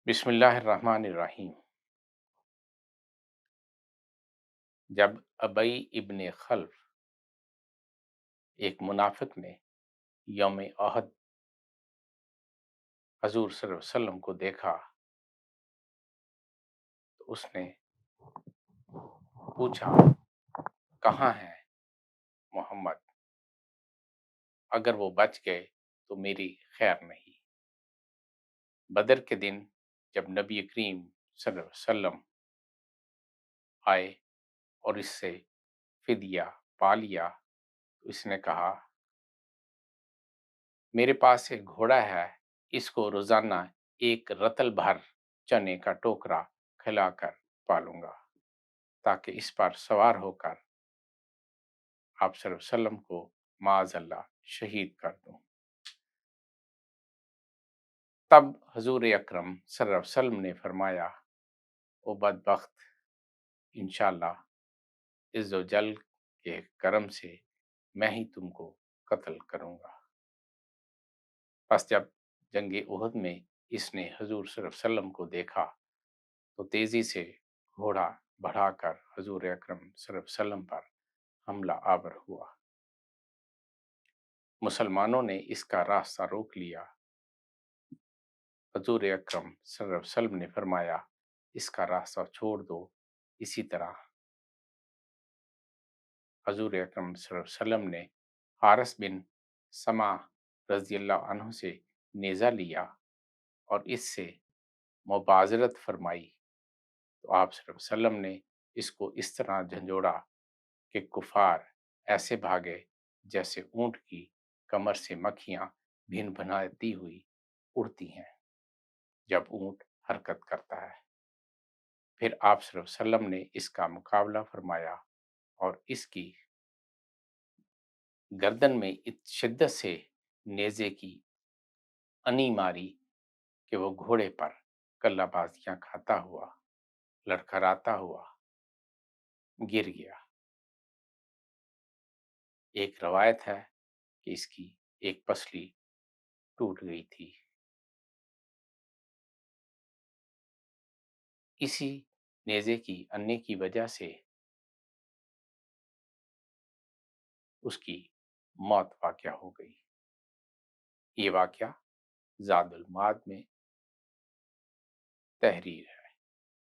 بسم اللہ الرحمن الرحیم۔ جب ابی ابن خلف ایک منافق نے یوم احد حضور صلی اللہ علیہ وسلم کو دیکھا تو اس نے پوچھا، کہاں ہے محمد؟ اگر وہ بچ گئے تو میری خیر نہیں۔ بدر کے دن جب نبی کریم صلی اللہ علیہ وسلم آئے اور اس سے فدیہ پا لیا تو اس نے کہا، میرے پاس ایک گھوڑا ہے، اس کو روزانہ ایک رتل بھر چنے کا ٹوکرا کھلا کر پالوں گا تاکہ اس پر سوار ہو کر آپ صلی اللہ علیہ وسلم کو معاذ اللہ شہید کر دوں۔ تب حضور اکرم صلی اللہ علیہ وسلم نے فرمایا، او بدبخت، انشاءاللہ عز و جل کے کرم سے میں ہی تم کو قتل کروں گا۔ پس جب جنگ احد میں اس نے حضور صلی اللہ علیہ وسلم کو دیکھا تو تیزی سے گھوڑا بڑھا کر حضور اکرم صلی اللہ علیہ وسلم پر حملہ آور ہوا۔ مسلمانوں نے اس کا راستہ روک لیا۔ حضور اکرم صلی اللہ علیہ وسلم نے فرمایا، اس کا راستہ چھوڑ دو۔ اسی طرح حضور اکرم صلی اللہ علیہ وسلم نے حارث بن سما رضی اللہ عنہ سے نیزہ لیا اور اس سے مبازرت فرمائی تو آپ صلی اللہ علیہ وسلم نے اس کو اس طرح جھنجھوڑا کہ کفار ایسے بھاگے جیسے اونٹ کی کمر سے مکھیاں بھن بھناتی ہوئی اڑتی ہیں جب اونٹ حرکت کرتا ہے۔ پھر آپ صلی اللہ علیہ وسلم نے اس کا مقابلہ فرمایا اور اس کی گردن میں شدت سے نیزے کی انی ماری کہ وہ گھوڑے پر کلہ بازیاں کھاتا ہوا لڑکھڑاتا ہوا گر گیا۔ ایک روایت ہے کہ اس کی ایک پسلی ٹوٹ گئی تھی۔ اسی نیزے کی انے کی وجہ سے اس کی موت واقع ہو گئی۔ یہ واقعہ زاد المعاد میں تحریر ہے۔